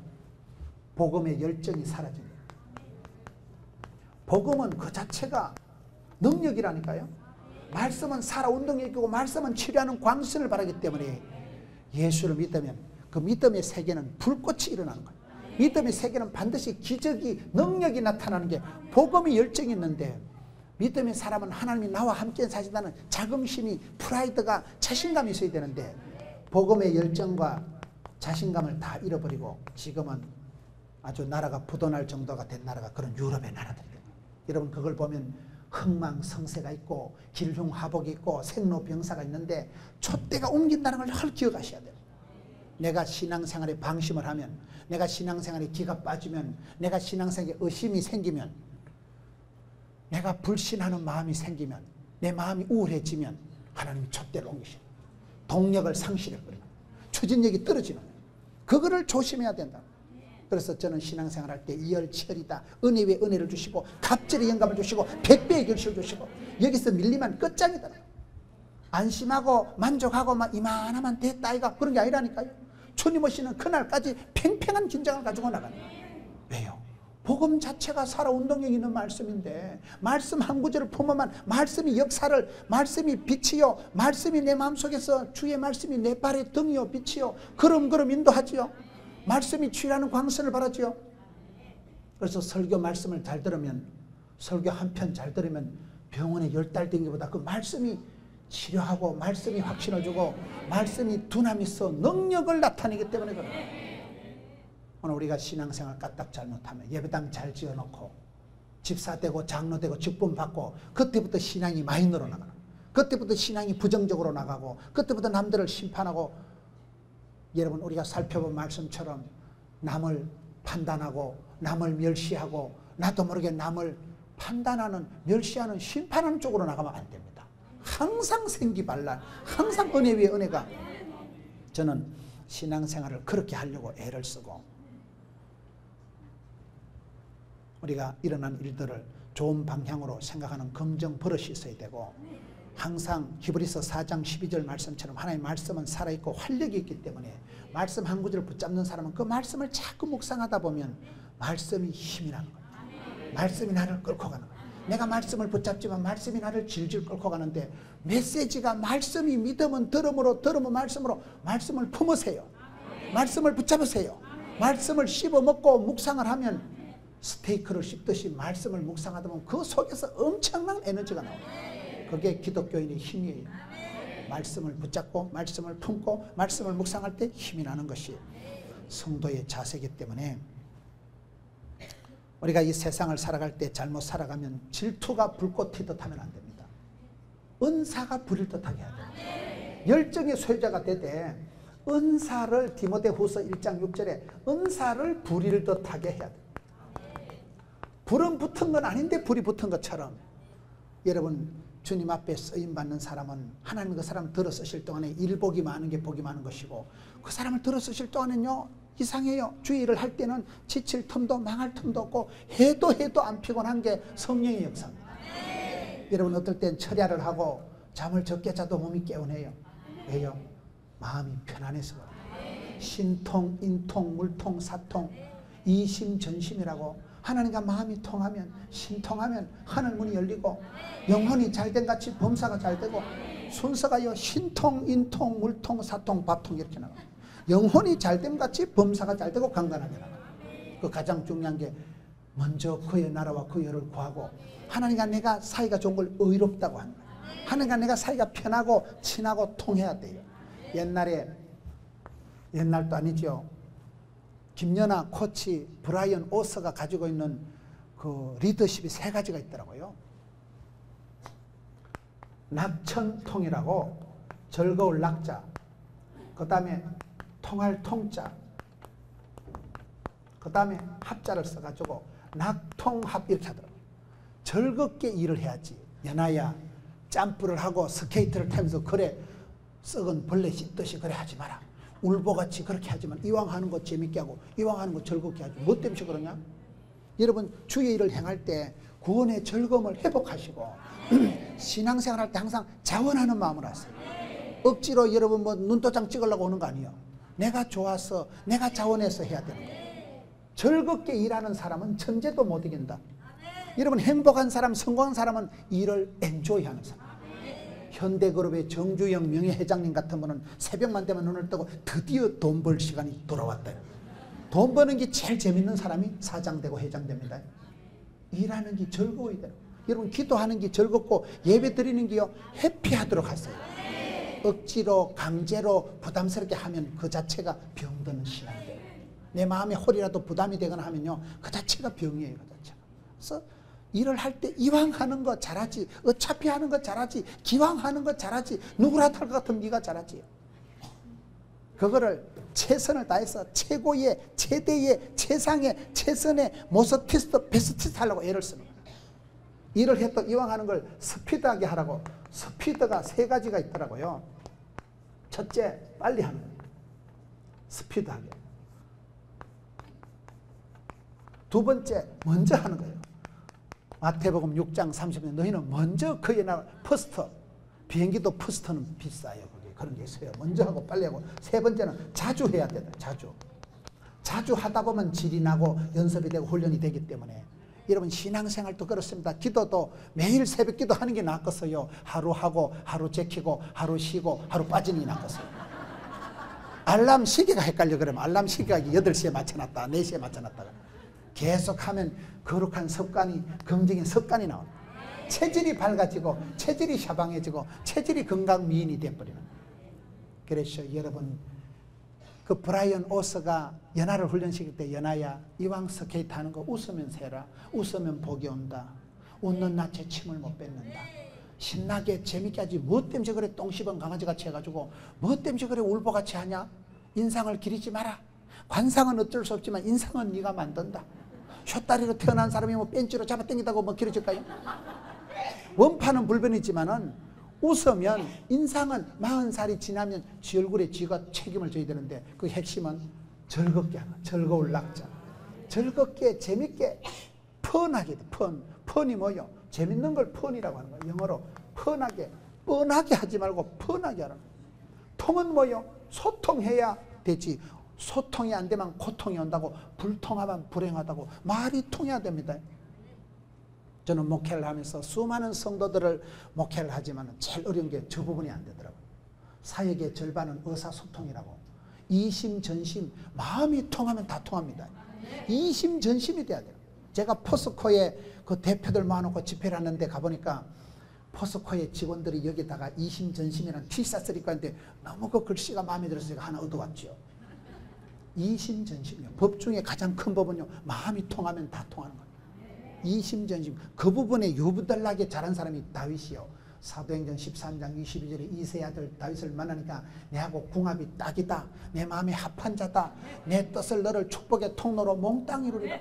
복음의 열정이 사라진 거예요. 복음은 그 자체가 능력이라니까요. 말씀은 살아 운동이 있고 말씀은 치료하는 광선을 바라기 때문에 예수를 믿으면 그 믿음의 세계는 불꽃이 일어나는 거예요. 믿음의 세계는 반드시 기적이 능력이 나타나는 게 복음의 열정이 있는데 믿음의 사람은 하나님이 나와 함께 사신다는 자긍심이 프라이드가 자신감이 있어야 되는데 복음의 열정과 자신감을 다 잃어버리고 지금은 아주 나라가 부도날 정도가 된 나라가 그런 유럽의 나라들이에요. 여러분 그걸 보면 흥망성쇠가 있고 길흉하복이 있고 생로병사가 있는데 촛대가 옮긴다는 걸 늘 기억하셔야 돼요. 내가 신앙생활에 방심을 하면 내가 신앙생활에 기가 빠지면 내가 신앙생활에 의심이 생기면 내가 불신하는 마음이 생기면 내 마음이 우울해지면 하나님이 촛대를 옮기시는 동력을 상실해버리는 추진력이 떨어지는 그거를 조심해야 된다. 그래서 저는 신앙생활할 때 이열치열이다. 은혜 위에 은혜를 주시고 갑절의 영감을 주시고 100배의 결실을 주시고 여기서 밀리면 끝장이다. 안심하고 만족하고 막 이만하면 됐다 이가 그런 게 아니라니까요. 주님 오시는 그날까지 팽팽한 긴장을 가지고 나가는 거예요. 왜요? 복음 자체가 살아 운동력 있는 말씀인데 말씀 한 구절을 품으면 말씀이 역사를 말씀이 빛이요 말씀이 내 마음속에서 주의 말씀이 내 발의 등이요 빛이요 걸음걸음 인도하지요. 말씀이 치유하는 광선을 바라지요. 그래서 설교 말씀을 잘 들으면 설교 한 편 잘 들으면 병원에 10달 된 것보다 그 말씀이 치료하고 말씀이 확신을 주고 말씀이 두나미 있어 능력을 나타내기 때문에 그래요. 오늘 우리가 신앙생활 까딱 잘못하면 예배당 잘 지어놓고 집사 되고 장로 되고 직분 받고 그때부터 신앙이 마이너로 나가는 그때부터 신앙이 부정적으로 나가고 그때부터 남들을 심판하고 여러분 우리가 살펴본 말씀처럼 남을 판단하고 남을 멸시하고 나도 모르게 남을 판단하는 멸시하는 심판하는 쪽으로 나가면 안 됩니다. 항상 생기발랄 항상 은혜 위에 은혜가 저는 신앙생활을 그렇게 하려고 애를 쓰고 우리가 일어난 일들을 좋은 방향으로 생각하는 긍정 버릇이 있어야 되고 항상 히브리서 4장 12절 말씀처럼 하나님의 말씀은 살아있고 활력이 있기 때문에 말씀 한 구절을 붙잡는 사람은 그 말씀을 자꾸 묵상하다 보면 말씀이 힘이 나는 거예요. 말씀이 나를 끌고 가는 거예요. 내가 말씀을 붙잡지만 말씀이 나를 질질 끌고 가는데 메시지가 말씀이 믿음은 들음으로 들음은 말씀으로 말씀을 품으세요. 말씀을 붙잡으세요. 말씀을 씹어먹고 묵상을 하면 스테이크를 씹듯이 말씀을 묵상하다 보면 그 속에서 엄청난 에너지가 나와요. 그게 기독교인의 힘이에요. 말씀을 붙잡고 말씀을 품고 말씀을 묵상할 때 힘이 나는 것이 성도의 자세이기 때문에 우리가 이 세상을 살아갈 때 잘못 살아가면 질투가 불꽃 튀듯 하면 안 됩니다. 은사가 불일 듯하게 해야 돼요. 열정의 소유자가 되되 은사를 디모데후서 1장 6절에 은사를 불일 듯하게 해야 돼요. 불은 붙은 건 아닌데 불이 붙은 것처럼 여러분 주님 앞에 쓰임받는 사람은 하나님 그 사람을 들어 쓰실 동안에 일복이 많은 게 복이 많은 것이고 그 사람을 들어 쓰실 동안은요 이상해요. 주의 일을 할 때는 지칠 틈도 망할 틈도 없고 해도 안 피곤한 게 성령의 역사입니다. 여러분 어떨 땐 철야를 하고 잠을 적게 자도 몸이 개운해요. 왜요? 마음이 편안해서 그래요. 신통, 인통, 물통, 사통 이심전심이라고 하나님과 마음이 통하면 신통하면 하늘 문이 열리고 영혼이 잘된 같이 범사가 잘되고 순서가요 신통, 인통, 물통, 사통, 밥통 이렇게 나가요. 영혼이 잘됨 같이 범사가 잘되고 강건하게 나가요. 그 가장 중요한 게 먼저 그의 나라와 그 의를 구하고 하나님과 내가 사이가 좋은 걸 의롭다고 하는 거예요. 하나님과 내가 사이가 편하고 친하고 통해야 돼요. 옛날도 아니죠. 김연아 코치, 브라이언 오서가 가지고 있는 그 리더십이 3가지가 있더라고요. 낙천통이라고 즐거울 낙자, 그 다음에 통할 통자, 그 다음에 합자를 써가지고 낙통합 이렇게 하더라고요. 즐겁게 일을 해야지. 연아야 점프를 하고 스케이트를 타면서 그래 썩은 벌레 씹듯이 그래 하지 마라. 울보같이 그렇게 하지만 이왕 하는 거 재밌게 하고 이왕 하는 거 즐겁게 하지. 뭐 때문에 그러냐? 여러분 주의 일을 행할 때 구원의 즐거움을 회복하시고 신앙생활 할 때 항상 자원하는 마음으로 하세요. 억지로 여러분 뭐 눈도장 찍으려고 오는 거 아니에요. 내가 좋아서 내가 자원해서 해야 되는 거예요. 즐겁게 일하는 사람은 천재도 못 이긴다. 여러분 행복한 사람, 성공한 사람은 일을 엔조이하는 사람. 현대그룹의 정주영 명예회장님 같은 분은 새벽만 되면 눈을 뜨고 드디어 돈 벌 시간이 돌아왔다. 돈 버는 게 제일 재밌는 사람이 사장되고 회장됩니다. 일하는 게 즐거워야 돼요. 여러분 기도하는 게 즐겁고 예배 드리는 게요 해피하도록 하세요. 억지로 강제로 부담스럽게 하면 그 자체가 병드는 신앙이에요. 내 마음에 홀이라도 부담이 되거나 하면요 그 자체가 병이에요. 그 자체가. 그래서 일을 할 때 이왕 하는 거 잘하지, 어차피 하는 거 잘하지, 기왕 하는 거 잘하지, 누구라도 할 것 같으면 네가 잘하지. 그거를 최선을 다해서 최고의, 최대의, 최상의, 최선의 모스티스트, 베스티스트 하려고 애를 쓰는 거예요. 일을 해도 이왕 하는 걸 스피드하게 하라고. 스피드가 3가지가 있더라고요. 첫째, 빨리 하는 거예요. 스피드하게. 두 번째, 먼저 하는 거예요. 마태복음 6장 30절 너희는 먼저 그에 나가 퍼스트. 비행기도 퍼스트는 비싸요. 그런 게 있어요. 먼저 하고 빨리 하고. 세 번째는 자주 해야 돼요. 자주 하다 보면 질이 나고 연습이 되고 훈련이 되기 때문에. 여러분 신앙생활도 그렇습니다. 기도도 매일 새벽 기도하는 게 낫겠어요. 하루 하고 하루 제키고 하루 쉬고 하루 빠지는 게 낫겠어요. 알람 시계가 헷갈려. 그러면 알람 시계가 8시에 맞춰놨다 4시에 맞춰놨다가 계속 하면 거룩한 습관이, 긍정적인 습관이 나옵니다. 체질이 밝아지고 체질이 샤방해지고 체질이 건강 미인이 되어버리는. 그래서 여러분 그 브라이언 오스가 연하를 훈련시킬 때 연하야 이왕 스케이트 하는 거 웃으면서 해라. 웃으면 복이 온다. 웃는 낯에 침을 못 뱉는다. 신나게 재밌게 하지. 뭐 때문에 그래 똥 씹은 강아지같이 해가지고 뭐 때문에 그래 울보같이 하냐. 인상을 기리지 마라. 관상은 어쩔 수 없지만 인상은 네가 만든다. 숏다리로 태어난 사람이 뭐 벤치로 잡아당긴다고 뭐 길어질까요? 원판은 불변이지만은 웃으면 인상은 40살이 지나면 지 얼굴에 지가 책임을 져야 되는데 그 핵심은 즐겁게 하는 거야. 즐거울 낙자. 즐겁게 재밌게 펀하게 돼. 펀이 뭐요? 재밌는 걸 펀이라고 하는 거야. 영어로 펀하게 뻔하게 하지 말고 펀하게 하는 거야. 통은 뭐요? 소통해야 되지. 소통이 안 되면 고통이 온다고. 불통하면 불행하다고. 말이 통해야 됩니다. 저는 목회를 하면서 수많은 성도들을 목회를 하지만 제일 어려운 게 저 부분이 안 되더라고요. 사역의 절반은 의사소통이라고. 이심전심, 마음이 통하면 다 통합니다. 이심전심이 돼야 돼요. 제가 포스코에 그 대표들 모아놓고 집회를 하는데 가보니까 포스코의 직원들이 여기다가 이심전심이라는 티셔츠를 입고 있는데 너무 그 글씨가 마음에 들어서 제가 하나 얻어왔죠. 이심전심이요. 법 중에 가장 큰 법은요, 마음이 통하면 다 통하는 거예요. 이심전심. 그 부분에 유부달라게 잘한 사람이 다윗이요. 사도행전 13장 22절에 이세 아들 다윗을 만나니까 내하고 궁합이 딱이다. 내 마음에 합한 자다. 내 뜻을 너를 축복의 통로로 몽땅 이루리라.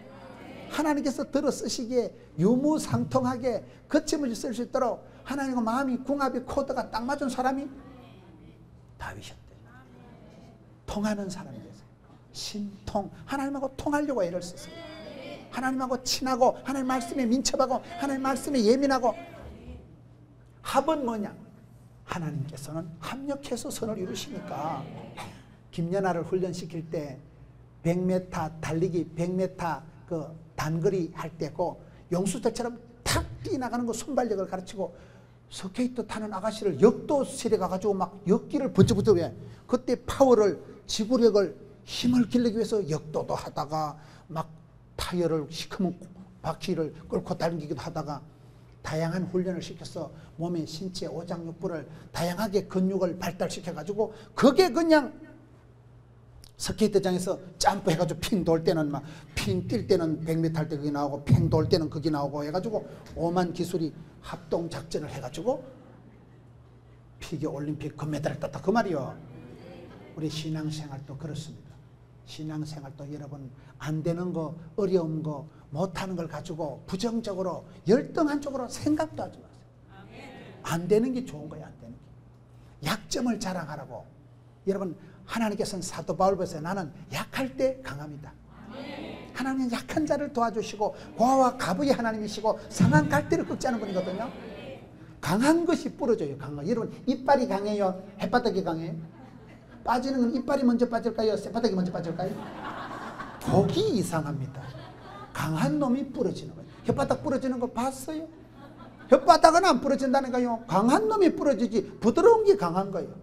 하나님께서 들어 쓰시기에 유무상통하게 거침없이 쓸 수 있도록 하나님과 마음이 궁합이 코드가 딱 맞은 사람이 다윗이었대. 통하는 사람이 됐어요. 신통. 하나님하고 통하려고 애를 썼어요. 하나님하고 친하고 하나님 말씀에 민첩하고 하나님 말씀에 예민하고. 합은 뭐냐? 하나님께서는 합력해서 선을 이루시니까. 김연아를 훈련시킬 때 100m 달리기 100m 그 단거리 할 때고 용수들처럼 탁 뛰어나가는 거 순발력을 가르치고 스케이트 타는 아가씨를 역도실에 가가지고 막 역기를 번쩍번쩍 해. 그때 파워를 지구력을 힘을 기르기 위해서 역도도 하다가 막 타이어를 시커먼 바퀴를 끌고 달리기도 하다가 다양한 훈련을 시켜서 몸의 신체 오장육부를 다양하게 근육을 발달시켜가지고 그게 그냥 스케이트장에서 점프해가지고 핑 돌 때는 막 핑 뛸 때는 100m 할 때 그게 나오고 핑 돌 때는 그게 나오고 해가지고 오만 기술이 합동작전을 해가지고 피겨 올림픽 금메달을 땄다 그 말이요. 우리 신앙생활도 그렇습니다. 신앙생활도 여러분 안 되는 거, 어려운 거, 못하는 걸 가지고 부정적으로 열등한 쪽으로 생각도 하지 마세요. 안 되는 게 좋은 거예요. 안 되는 게. 약점을 자랑하라고. 여러분 하나님께서는 사도 바울 보세요. 나는 약할 때 강합니다. 하나님은 약한 자를 도와주시고 고아와 가부의 하나님이시고 상한 갈대를 꺾지 않은 분이거든요. 강한 것이 부러져요. 강한. 여러분 이빨이 강해요? 햇바닥이 강해요? 빠지는 건 이빨이 먼저 빠질까요? 쇳바닥이 먼저 빠질까요? 보기 이상합니다. 강한 놈이 부러지는 거예요. 혓바닥 부러지는 거 봤어요? 혓바닥은 안 부러진다니까요. 강한 놈이 부러지지 부드러운 게 강한 거예요.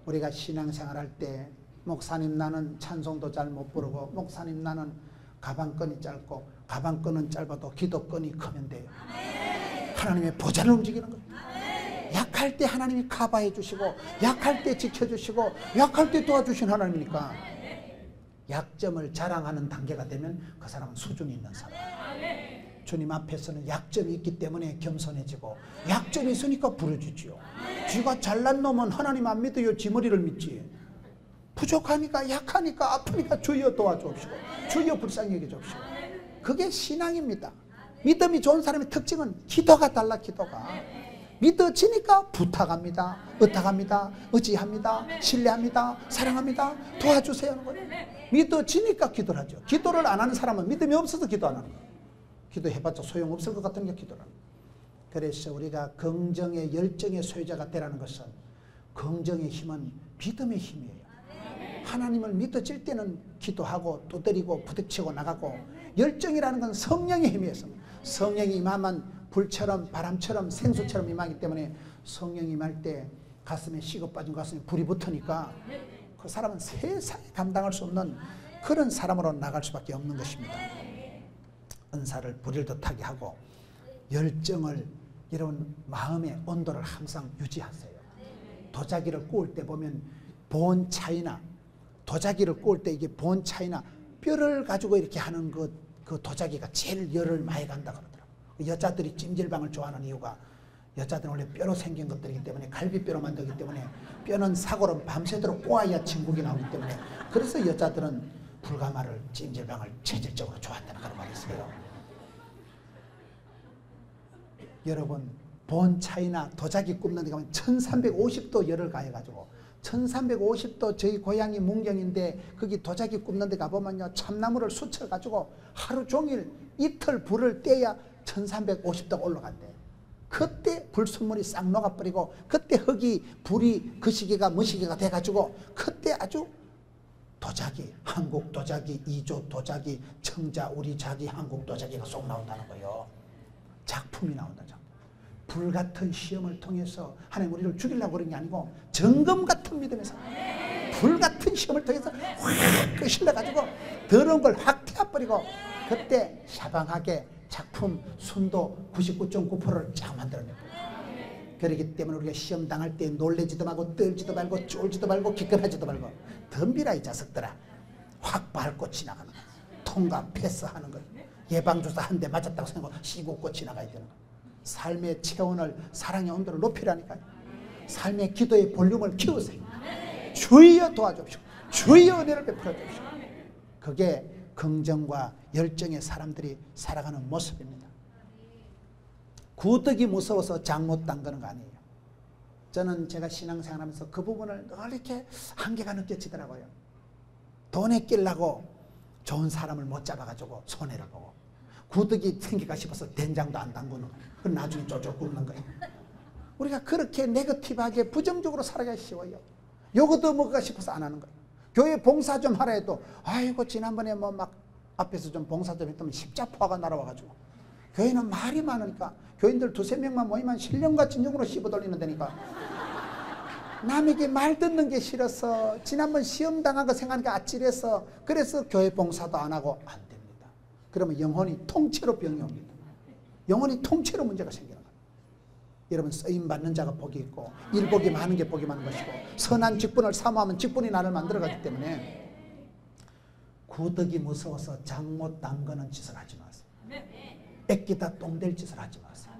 우리가 신앙생활 할 때 목사님 나는 찬송도 잘 못 부르고 목사님 나는 가방끈이 짧고 가방끈은 짧아도 기도끈이 크면 돼요. 하나님의 보좌를 움직이는 거예요. 약할 때 하나님이 커버해 주시고 약할 때 지켜주시고 약할 때 도와주신 하나님이니까 약점을 자랑하는 단계가 되면 그 사람은 수준이 있는 사람. 주님 앞에서는 약점이 있기 때문에 겸손해지고 약점이 있으니까 부러지지요. 쥐가 잘난 놈은 하나님 안 믿어요. 지 머리를 믿지. 부족하니까 약하니까 아프니까 주여 도와주옵시고 주여 불쌍히 여겨주옵시고. 그게 신앙입니다. 믿음이 좋은 사람의 특징은 기도가 달라. 기도가 믿어지니까 부탁합니다. 의탁합니다. 의지합니다. 신뢰합니다. 사랑합니다. 도와주세요 하는 거예요. 믿어지니까 기도를 하죠. 기도를 안 하는 사람은 믿음이 없어서 기도 안 하는 거예요. 기도해봤자 소용없을 것 같은 게 기도를 하는 거예요. 그래서 우리가 긍정의 열정의 소유자가 되라는 것은 긍정의 힘은 믿음의 힘이에요. 하나님을 믿어질 때는 기도하고 두드리고 부딪히고 나가고 열정이라는 건 성령의 힘이에요. 성령이 임하면 불처럼 바람처럼 생수처럼 임하기 때문에 성령이 임할 때 가슴에 식어 빠진 가슴에 불이 붙으니까 그 사람은 세상에 감당할 수 없는 그런 사람으로 나갈 수밖에 없는 것입니다. 은사를 불일 듯하게 하고 열정을 여러분 마음의 온도를 항상 유지하세요. 도자기를 구울 때 보면 본 차이나 도자기를 구울 때 이게 본 차이나 뼈를 가지고 이렇게 하는 그 도자기가 제일 열을 많이 간다 그러더라고요. 여자들이 찜질방을 좋아하는 이유가 여자들은 원래 뼈로 생긴 것들이기 때문에 갈비뼈로 만들기 때문에 뼈는 사고로 밤새도록 꼬아야 진국이 나오기 때문에 그래서 여자들은 불가마를 찜질방을 체질적으로 좋아한다는 그런 말이 있어요. 여러분 본 차이나 도자기 굽는 데 가면 1350도 열을 가해가지고 1350도 저희 고향이 문경인데 거기 도자기 굽는 데 가보면요 참나무를 수쳐가지고 하루 종일 이틀 불을 떼야 1350도가 올라간대요. 그때 불순물이 싹 녹아버리고 그때 흙이 불이 그 시기가 무시기가 돼가지고 그때 아주 도자기 한국 도자기 2조 도자기 청자 우리 자기 한국 도자기가 쏙 나온다는 거예요. 작품이 나온다. 불같은 시험을 통해서 하나님 우리를 죽이려고 그런 게 아니고 정금 같은 믿음에서 불같은 시험을 통해서 확 끄실러가지고 더러운 걸 확 태워버리고 그때 샤방하게 작품 순도 99.9%를 쫙 만들어내고 그렇기 때문에 우리가 시험 당할 때 놀래지도 말고 떨지도 말고 쫄지도 말고 기겁하지도 말고 덤비라 이 자석들아. 확 밟고 지나가는 거야. 통과 패스하는 거야. 예방주사 한 대 맞았다고 생각하고 씹고 지나가야 되는 거야. 삶의 체온을 사랑의 온도를 높이라니까요. 삶의 기도의 볼륨을 키우세요. 주여 도와주십시오. 주여 은혜를 베풀어 주십시오. 그게 긍정과 열정의 사람들이 살아가는 모습입니다. 구덕이 무서워서 장 못 담그는 거 아니에요. 저는 제가 신앙생활하면서 그 부분을 늘 이렇게 한계가 느껴지더라고요. 돈에 끼려고 좋은 사람을 못 잡아가지고 손해를 보고 구덕이 생길까 싶어서 된장도 안 담그는 거예요. 그럼 나중에 쫄쫄 굶는 거예요. 우리가 그렇게 네거티브하게 부정적으로 살아가기 쉬워요. 요거도 먹을까 싶어서 안 하는 거예요. 교회 봉사 좀 하라 해도 아이고 지난번에 뭐 막 앞에서 좀 봉사 좀 했더니 십자포화가 날아와가지고 교회는 말이 많으니까 교인들 2~3명만 모이면 신령과 진정으로 씹어돌리는 데니까 남에게 말 듣는 게 싫어서 지난번 시험 당한 거 생각하니까 아찔해서 그래서 교회 봉사도 안 하고 안 됩니다. 그러면 영혼이 통째로 병이 옵니다. 영혼이 통째로 문제가 생기는 거예요. 여러분 쓰임받는 자가 복이 있고 일복이 많은 게 복이 많은 것이고 선한 직분을 사모하면 직분이 나를 만들어가기 때문에 구덕이 무서워서 장 못 담그는 짓을 하지 마세요. 애끼다 똥될 짓을 하지 마세요.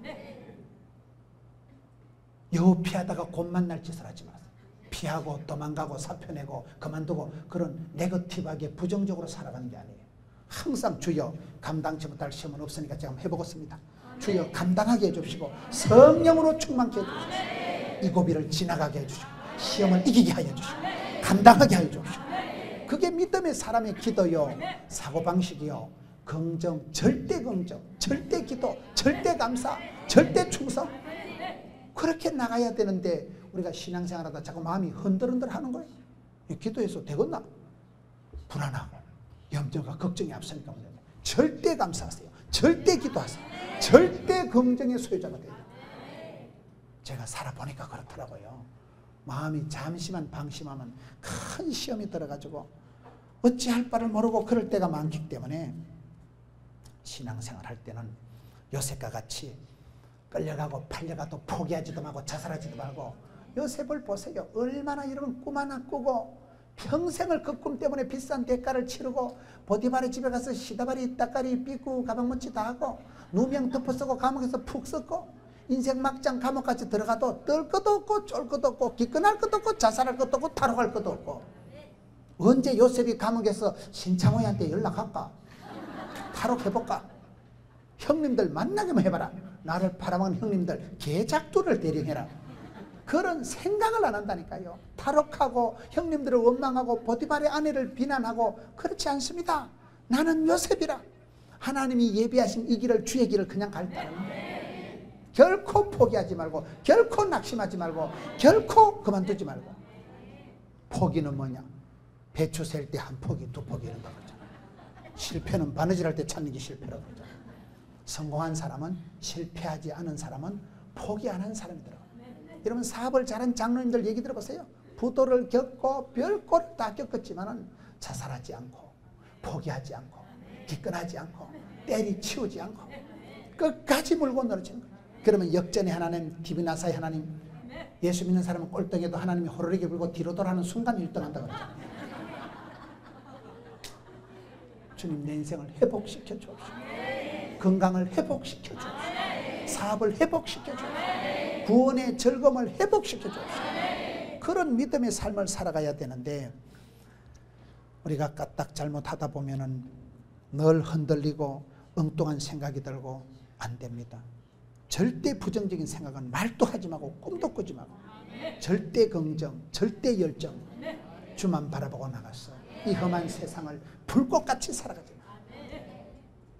여우 피하다가 곧 만날 짓을 하지 마세요. 피하고 도망가고 사표내고 그만두고 그런 네거티브하게 부정적으로 살아가는 게 아니에요. 항상 주여 감당치 못할 시험은 없으니까 제가 한번 해보겠습니다. 주여 감당하게 해주시고 성령으로 충만케 해주시고 이 고비를 지나가게 해주시고 시험을 이기게 하여 주시고 감당하게 하여 주시고 그게 믿음의 사람의 기도요, 사고방식이요, 긍정, 절대 긍정, 절대 기도, 절대 감사, 절대 충성 그렇게 나가야 되는데 우리가 신앙생활하다 자꾸 마음이 흔들흔들 하는 거예요. 기도해서 되겠나? 불안하고 염려가 걱정이 앞서니까 절대 감사하세요. 절대 기도하세요. 절대 긍정의 소유자가 돼요. 제가 살아보니까 그렇더라고요. 마음이 잠시만 방심하면 큰 시험이 들어가지고 어찌할 바를 모르고 그럴 때가 많기 때문에 신앙생활 할 때는 요셉과 같이 끌려가고 팔려가도 포기하지도 말고 자살하지도 말고 요셉을 보세요. 얼마나 이런 꿈 하나 꾸고 평생을 그 꿈 때문에 비싼 대가를 치르고 보디발의 집에 가서 시다바리 따까리 삐고 가방무치 다 하고 누명 덮어쓰고 감옥에서 푹 썩고 인생 막장 감옥까지 들어가도 뜰 것도 없고 쫄 것도 없고 기권할 것도 없고 자살할 것도 없고 탈옥할 것도 없고 언제 요셉이 감옥에서 신창호한테 연락할까? 탈옥해볼까? 형님들 만나게만 해봐라. 나를 팔아먹은 형님들 개작두를 대령해라. 그런 생각을 안 한다니까요. 탈옥하고 형님들을 원망하고 보디발의 아내를 비난하고 그렇지 않습니다. 나는 요셉이라. 하나님이 예비하신 이 길을 주의 길을 그냥 갈다는 결코 포기하지 말고 결코 낙심하지 말고 결코 그만두지 말고. 포기는 뭐냐? 배추 셀 때 한 포기 두 포기 이런다 그러잖아. 실패는 바느질할 때 찾는 게 실패라고 그러잖아. 성공한 사람은 실패하지 않은 사람은 포기 안 한 사람이더라고요. 여러분 사업을 잘한 장로님들 얘기 들어보세요. 부도를 겪고 별꼴을 다 겪었지만은 자살하지 않고 포기하지 않고 기권하지 않고 때리치우지 않고 끝까지 물고 늘어지는 거예요. 그러면 역전의 하나님, 디비나사의 하나님, 예수 믿는 사람은 꼴등해도 하나님이 호로리게 불고 뒤로 돌아가는 순간 1등한다고 그러죠. 주님 내 인생을 회복시켜 주옵시고 건강을 회복시켜 주옵시고 사업을 회복시켜 주옵시고 구원의 즐거움을 회복시켜 주옵시고 그런 믿음의 삶을 살아가야 되는데 우리가 까딱 잘못하다 보면은 늘 흔들리고 엉뚱한 생각이 들고 안 됩니다. 절대 부정적인 생각은 말도 하지 말고 꿈도 꾸지 말고 절대 긍정, 절대 열정 주만 바라보고 나갔어. 이 험한 세상을 불꽃같이 살아가지.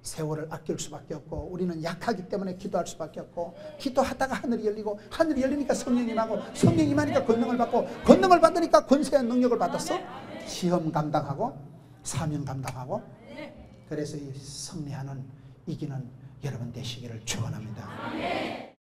세월을 아낄 수밖에 없고 우리는 약하기 때문에 기도할 수밖에 없고 기도하다가 하늘이 열리고 하늘이 열리니까 성령이 임하고 성령이 임하니까 권능을 받고 권능을 받으니까 권세한 능력을 받았어. 시험 감당하고 사명 감당하고 그래서 이 승리하는 이기는 여러분 되시기를 축원합니다.